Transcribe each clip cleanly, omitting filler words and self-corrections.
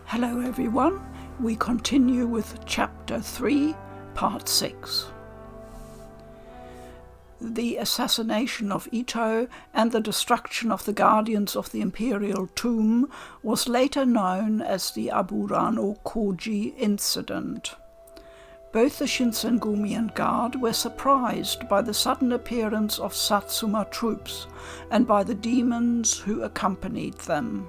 Hello everyone, we continue with Chapter 3, Part 6. The assassination of Ito and the destruction of the guardians of the imperial tomb was later known as the Aburano Koji incident. Both the Shinsengumi and guard were surprised by the sudden appearance of Satsuma troops and by the demons who accompanied them.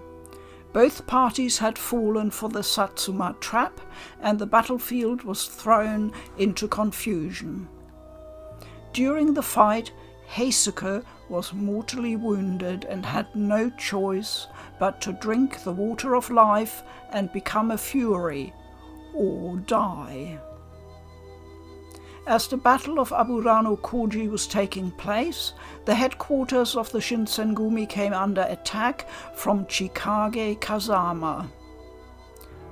Both parties had fallen for the Satsuma trap, and the battlefield was thrown into confusion. During the fight, Heisuke was mortally wounded and had no choice but to drink the water of life and become a fury, or die. As the Battle of Aburano Koji was taking place, the headquarters of the Shinsengumi came under attack from Chikage Kazama.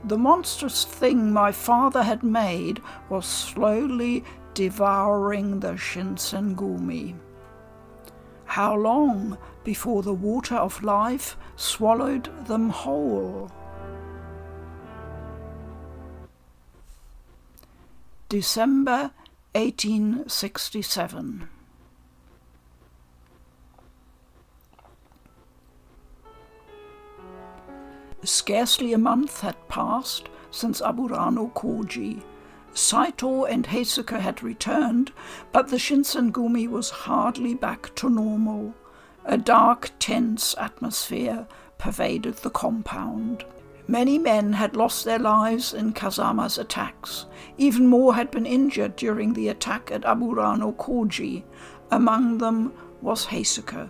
The monstrous thing my father had made was slowly devouring the Shinsengumi. How long before the water of life swallowed them whole? December 1867. Scarcely a month had passed since Aburano Koji. Saito and Heisuke had returned, but the Shinsengumi was hardly back to normal. A dark, tense atmosphere pervaded the compound. Many men had lost their lives in Kazama's attacks. Even more had been injured during the attack at Aburano Koji. Among them was Heisuke.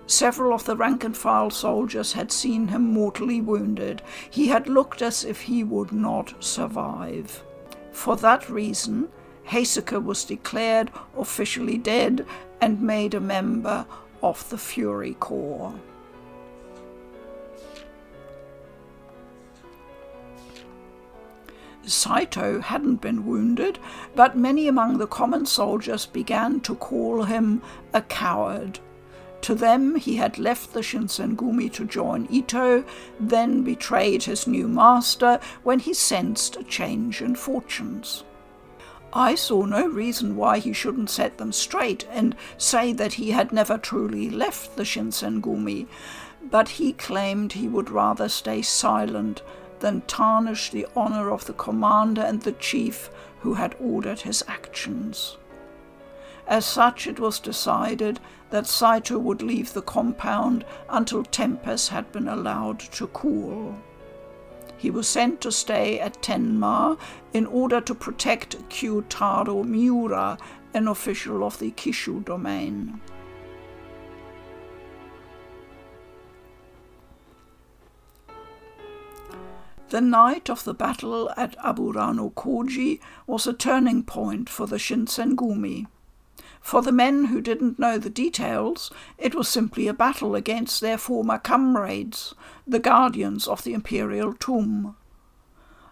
Several of the rank-and-file soldiers had seen him mortally wounded. He had looked as if he would not survive. For that reason, Heisuke was declared officially dead and made a member of the Fury Corps. Saito hadn't been wounded, but many among the common soldiers began to call him a coward. To them he had left the Shinsengumi to join Ito, then betrayed his new master when he sensed a change in fortunes. I saw no reason why he shouldn't set them straight and say that he had never truly left the Shinsengumi, but he claimed he would rather stay silent than tarnish the honor of the commander and the chief who had ordered his actions. As such, it was decided that Saito would leave the compound until tempers had been allowed to cool. He was sent to stay at Tenma in order to protect Kyotaro Miura, an official of the Kishu domain. The night of the battle at Aburano Koji was a turning point for the Shinsengumi. For the men who didn't know the details, it was simply a battle against their former comrades, the guardians of the imperial tomb.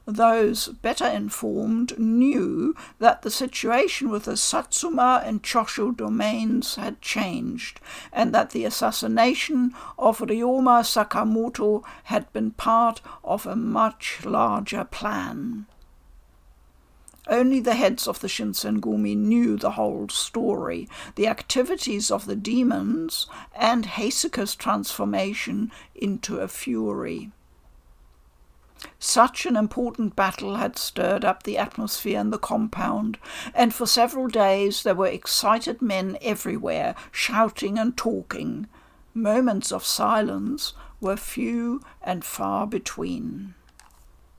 Those better informed knew that the situation with the Satsuma and Choshu domains had changed, and that the assassination of Ryoma Sakamoto had been part of a much larger plan. Only the heads of the Shinsengumi knew the whole story, the activities of the demons, and Heisuke's transformation into a fury. Such an important battle had stirred up the atmosphere in the compound, and for several days there were excited men everywhere, shouting and talking. Moments of silence were few and far between.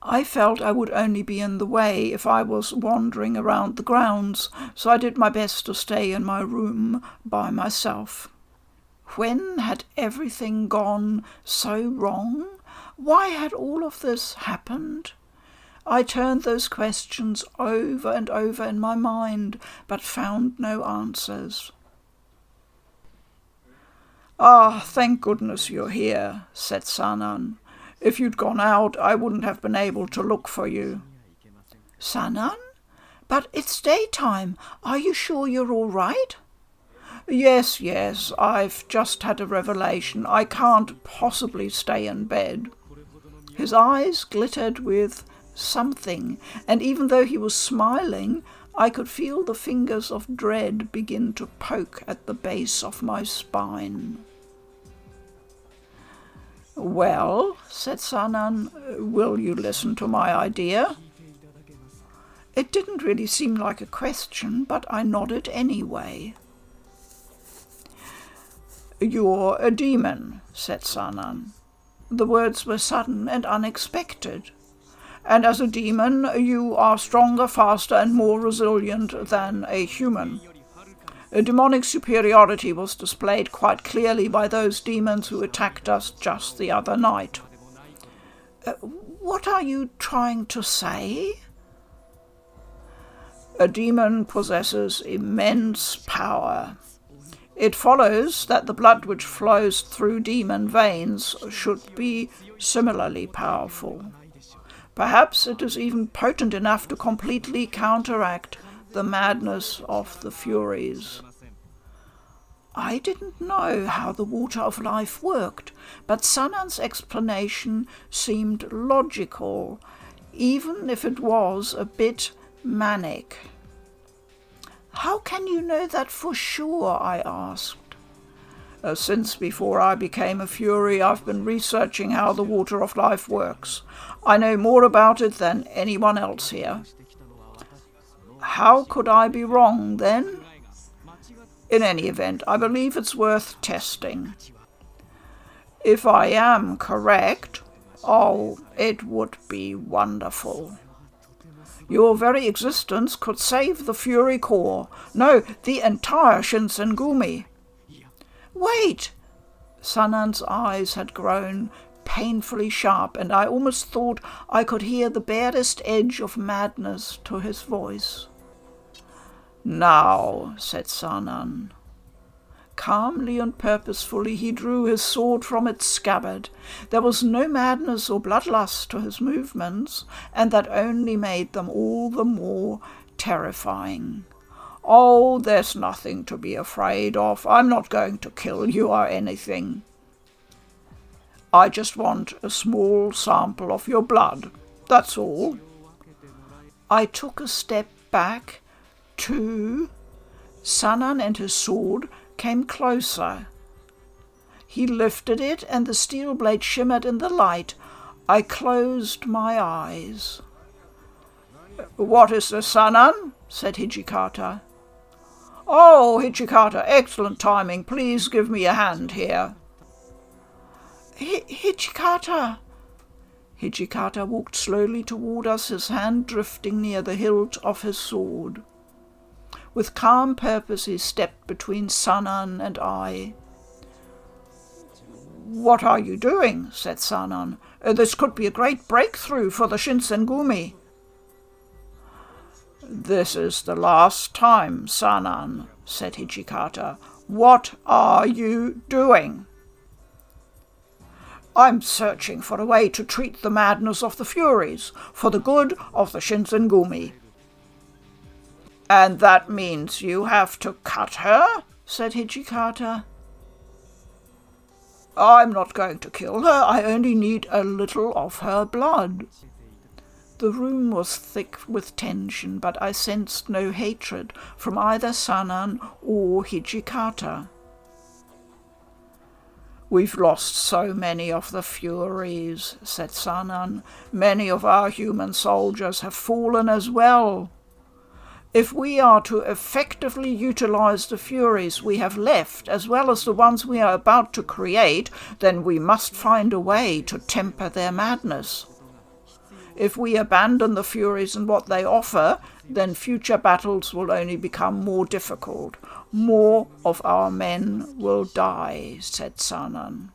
I felt I would only be in the way if I was wandering around the grounds, so I did my best to stay in my room by myself. When had everything gone so wrong? Why had all of this happened? I turned those questions over and over in my mind, but found no answers. "Ah, thank goodness you're here," said Sanan. "If you'd gone out, I wouldn't have been able to look for you." "Sanan? But it's daytime. Are you sure you're all right?" Yes, I've just had a revelation. I can't possibly stay in bed." His eyes glittered with something, and even though he was smiling, I could feel the fingers of dread begin to poke at the base of my spine. "Well," said Sanan, "will you listen to my idea?" It didn't really seem like a question, but I nodded anyway. "You're a demon," said Sanan. The words were sudden and unexpected. "And as a demon, you are stronger, faster, and more resilient than a human. A demonic superiority was displayed quite clearly by those demons who attacked us just the other night." What are you trying to say?" "A demon possesses immense power. It follows that the blood which flows through demon veins should be similarly powerful. Perhaps it is even potent enough to completely counteract the madness of the Furies." I didn't know how the water of life worked, but Sanan's explanation seemed logical, even if it was a bit manic. "How can you know that for sure?" I asked. Since before I became a Fury, I've been researching how the water of life works. I know more about it than anyone else here." "How could I be wrong, then?" "In any event, I believe it's worth testing. If I am correct, it would be wonderful. Your very existence could save the Fury Corps. No, the entire Shinsengumi." "Wait!" Sanan's eyes had grown painfully sharp, and I almost thought I could hear the barest edge of madness to his voice. "Now," said Sanan. Calmly and purposefully he drew his sword from its scabbard. There was no madness or bloodlust to his movements, and that only made them all the more terrifying. "There's nothing to be afraid of. I'm not going to kill you or anything. I just want a small sample of your blood. That's all." I took a step back. Sanan and his sword came closer. He lifted it, and the steel blade shimmered in the light. I closed my eyes. "What is this, Sanan?" said Hijikata. "Oh, Hijikata, excellent timing. Please give me a hand here." Hijikata." Hijikata walked slowly toward us, his hand drifting near the hilt of his sword. With calm purpose he stepped between Sanan and I. "What are you doing?" said Sanan. "This could be a great breakthrough for the Shinsengumi." "This is the last time, Sanan," said Hijikata. "What are you doing?" "I'm searching for a way to treat the madness of the Furies, for the good of the Shinsengumi." "And that means you have to cut her?" said Hijikata. "I'm not going to kill her. I only need a little of her blood." The room was thick with tension, but I sensed no hatred from either Sanan or Hijikata. "We've lost so many of the Furies," said Sanan. "Many of our human soldiers have fallen as well. If we are to effectively utilize the Furies we have left, as well as the ones we are about to create, then we must find a way to temper their madness. If we abandon the Furies and what they offer, then future battles will only become more difficult. More of our men will die," said Sanan.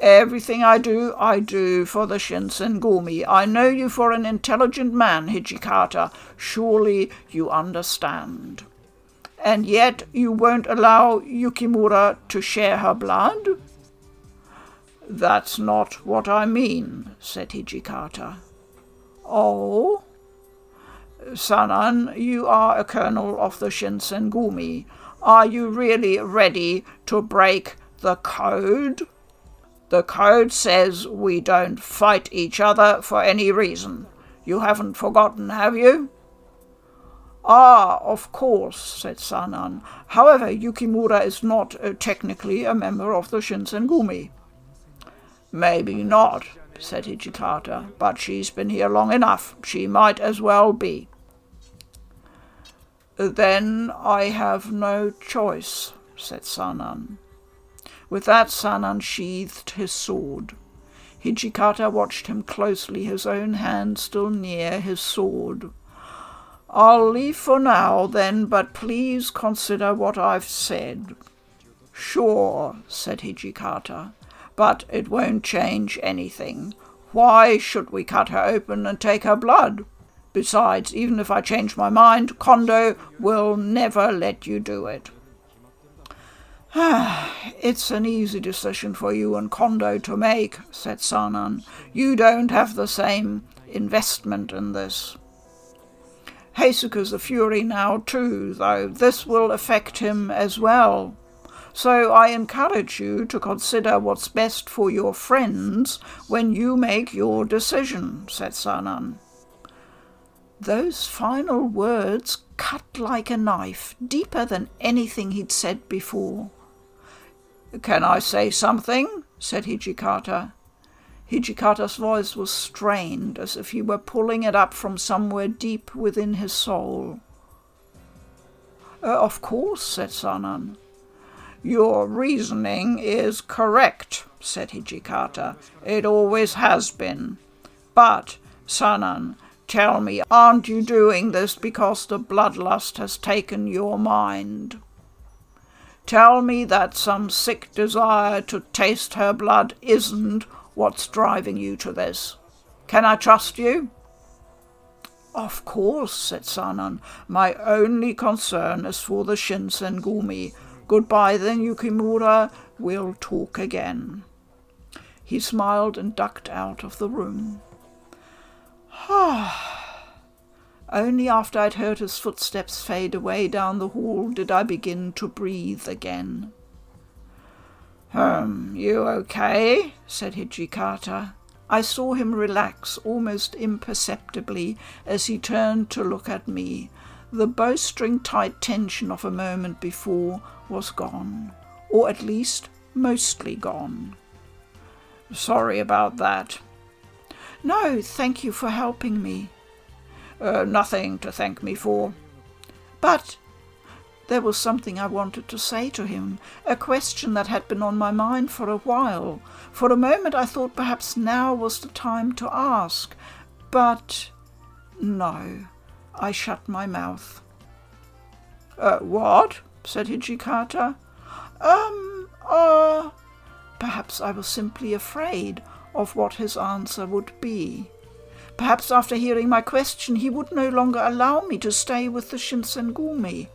"Everything I do for the Shinsengumi. I know you for an intelligent man, Hijikata. Surely you understand. And yet you won't allow Yukimura to share her blood?" "That's not what I mean," said Hijikata. "Oh?" "Sanan, you are a colonel of the Shinsengumi. Are you really ready to break the code?" The code says we don't fight each other for any reason. You haven't forgotten, have you? Ah, of course, said Sanan. However, Yukimura is not technically a member of the Shinsengumi. Maybe not, said Hijikata, but she's been here long enough. She might as well be. Then I have no choice, said Sanan. With that, Sanan sheathed his sword. Hijikata watched him closely, his own hand still near his sword. I'll leave for now, then, but please consider what I've said. Sure, said Hijikata, but it won't change anything. Why should we cut her open and take her blood? Besides, even if I change my mind, Kondo will never let you do it. It's an easy decision for you and Kondo to make, said Sanan. You don't have the same investment in this. Heisuke's a fury now too, though this will affect him as well. So I encourage you to consider what's best for your friends when you make your decision, said Sanan. Those final words cut like a knife, deeper than anything he'd said before. Can I say something? Said Hijikata. Hijikata's voice was strained, as if he were pulling it up from somewhere deep within his soul. Of course, said Sanan. Your reasoning is correct, said Hijikata. It always has been. But, Sanan, tell me, aren't you doing this because the bloodlust has taken your mind? Tell me that some sick desire to taste her blood isn't what's driving you to this. Can I trust you? Of course, said Sanan. My only concern is for the Shinsengumi. Goodbye then, Yukimura. We'll talk again. He smiled and ducked out of the room. Only after I'd heard his footsteps fade away down the hall did I begin to breathe again. You okay? Said Hijikata. I saw him relax almost imperceptibly as he turned to look at me. The bowstring-tight tension of a moment before was gone, or at least mostly gone. Sorry about that. No, thank you for helping me. Nothing to thank me for. But there was something I wanted to say to him, a question that had been on my mind for a while. For a moment I thought perhaps now was the time to ask, but no, I shut my mouth. What? Said Hijikata. Perhaps I was simply afraid of what his answer would be. Perhaps after hearing my question he would no longer allow me to stay with the Shinsengumi.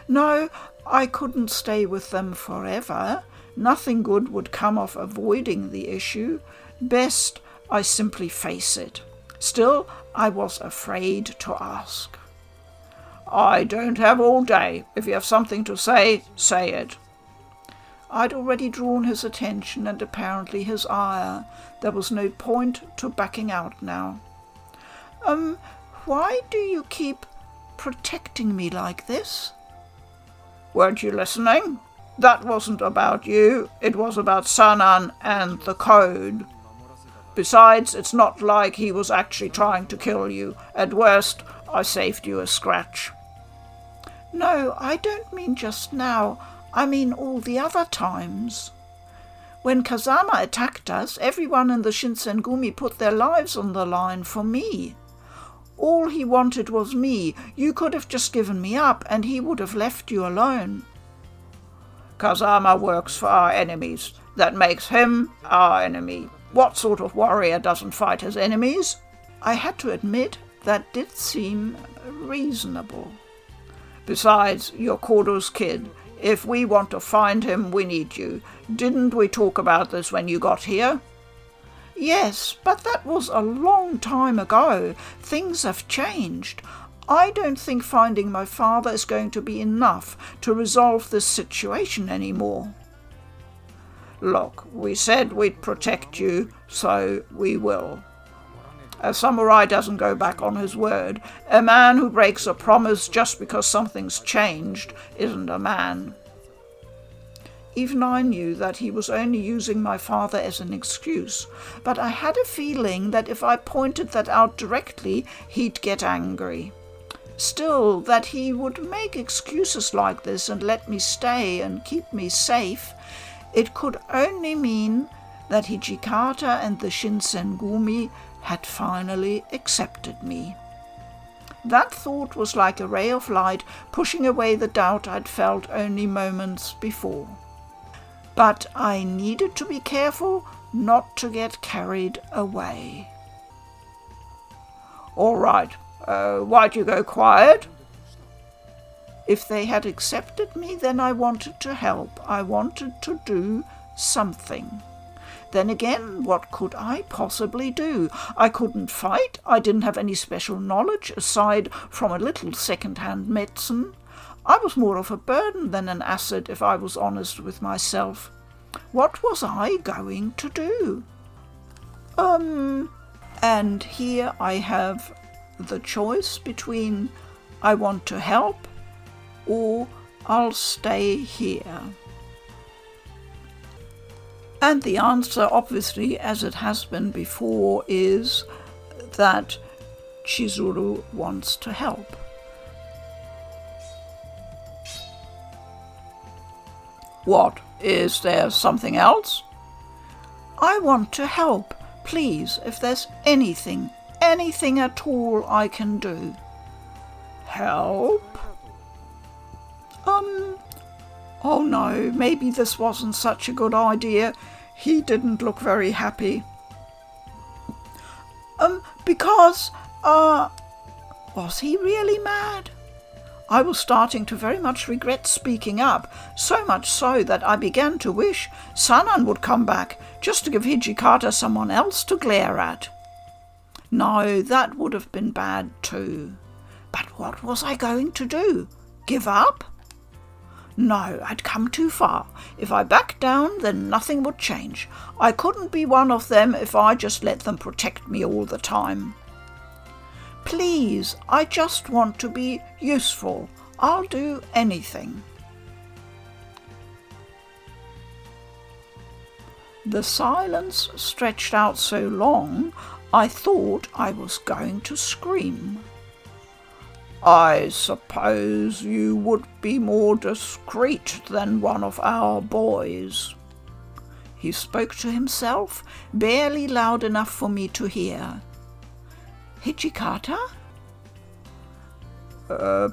No, I couldn't stay with them forever. Nothing good would come of avoiding the issue. Best I simply face it. Still, I was afraid to ask. I don't have all day. If you have something to say, say it. I'd already drawn his attention and apparently his ire. There was no point to backing out now. Why do you keep protecting me like this? Weren't you listening? That wasn't about you. It was about Sanan and the code. Besides, it's not like he was actually trying to kill you. At worst, I saved you a scratch. No, I don't mean just now. I mean all the other times. When Kazama attacked us, everyone in the Shinsengumi put their lives on the line for me. All he wanted was me. You could have just given me up, and he would have left you alone. Kazama works for our enemies. That makes him our enemy. What sort of warrior doesn't fight his enemies? I had to admit that did seem reasonable. Besides, you're Kodo's kid. If we want to find him, we need you. Didn't we talk about this when you got here? Yes, but that was a long time ago. Things have changed. I don't think finding my father is going to be enough to resolve this situation anymore. Look, we said we'd protect you, so we will. A samurai doesn't go back on his word. A man who breaks a promise just because something's changed isn't a man. Even I knew that he was only using my father as an excuse, but I had a feeling that if I pointed that out directly, he'd get angry. Still, that he would make excuses like this and let me stay and keep me safe, it could only mean that Hijikata and the Shinsengumi had finally accepted me. That thought was like a ray of light pushing away the doubt I'd felt only moments before. But I needed to be careful not to get carried away. All right, why'd you go quiet? If they had accepted me, then I wanted to help. I wanted to do something. Then again, what could I possibly do? I couldn't fight. I didn't have any special knowledge aside from a little second-hand medicine. I was more of a burden than an asset, if I was honest with myself. What was I going to do? And here I have the choice between I want to help or I'll stay here. And the answer, obviously, as it has been before, is that Chizuru wants to help. What? Is there something else? I want to help. Please, if there's anything at all I can do. Help? Oh no, maybe this wasn't such a good idea. He didn't look very happy. Because, was he really mad? I was starting to very much regret speaking up, so much so that I began to wish Sanan would come back, just to give Hijikata someone else to glare at. No, that would have been bad too. But what was I going to do? Give up? No, I'd come too far. If I backed down, then nothing would change. I couldn't be one of them if I just let them protect me all the time. Please, I just want to be useful. I'll do anything. The silence stretched out so long, I thought I was going to scream. I suppose you would be more discreet than one of our boys. He spoke to himself, barely loud enough for me to hear. Hijikata?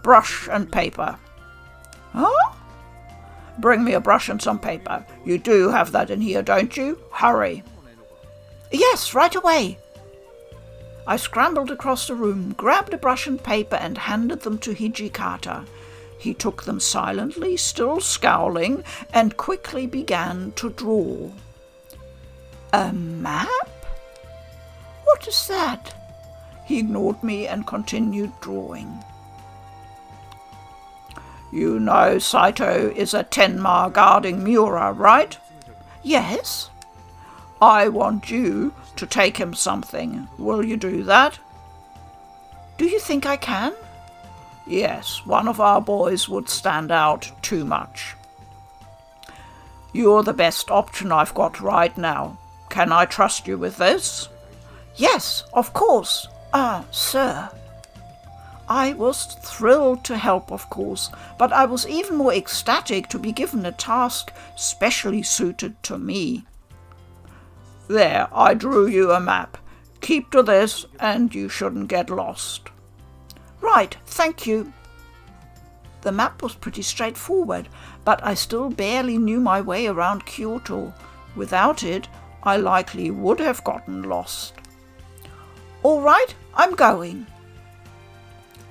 Brush and paper. Huh? Bring me a brush and some paper. You do have that in here, don't you? Hurry. Yes, right away. I scrambled across the room, grabbed a brush and paper and handed them to Hijikata. He took them silently, still scowling, and quickly began to draw. A map? What is that? He ignored me and continued drawing. You know Saito is a Tenma guarding Miura, right? Yes. I want you to take him something. Will you do that? Do you think I can? Yes, one of our boys would stand out too much. You're the best option I've got right now. Can I trust you with this? Yes, of course. Sir. I was thrilled to help, of course, but I was even more ecstatic to be given a task specially suited to me. There, I drew you a map. Keep to this, and you shouldn't get lost. Right, thank you. The map was pretty straightforward, but I still barely knew my way around Kyoto. Without it, I likely would have gotten lost. All right, I'm going.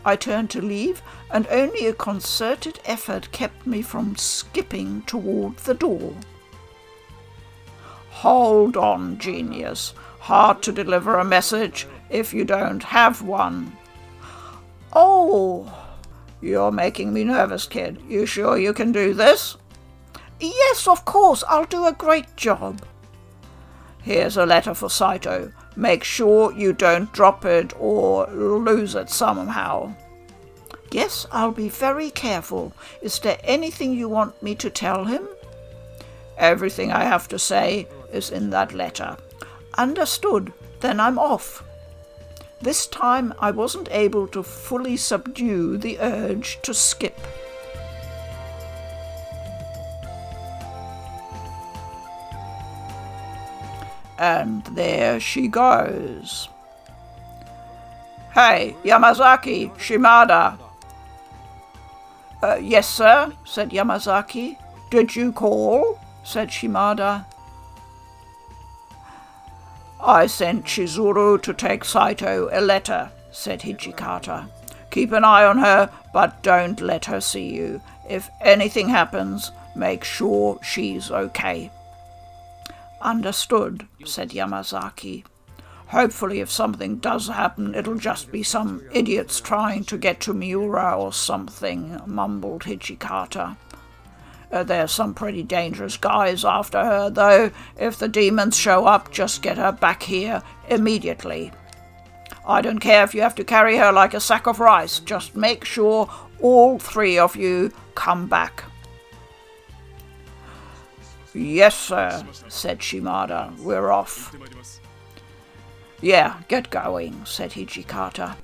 I turned to leave, and only a concerted effort kept me from skipping toward the door. Hold on, genius. Hard to deliver a message if you don't have one. Oh, you're making me nervous, kid. You sure you can do this? Yes, of course, I'll do a great job. Here's a letter for Saito. Make sure you don't drop it or lose it somehow. Yes, I'll be very careful. Is there anything you want me to tell him? Everything I have to say is in that letter. Understood. Then I'm off. This time I wasn't able to fully subdue the urge to skip. And there she goes. Hey, Yamazaki, Shimada. Yes, sir, said Yamazaki. Did you call? Said Shimada. I sent Chizuru to take Saito a letter, said Hijikata. Keep an eye on her, but don't let her see you. If anything happens, make sure she's okay. Understood, said Yamazaki. Hopefully if something does happen, it'll just be some idiots trying to get to Miura or something, mumbled Hijikata. There's some pretty dangerous guys after her, though. If the demons show up, just get her back here immediately. I don't care if you have to carry her like a sack of rice. Just make sure all three of you come back. Yes, sir, said Shimada. We're off. Yeah, get going, said Hijikata.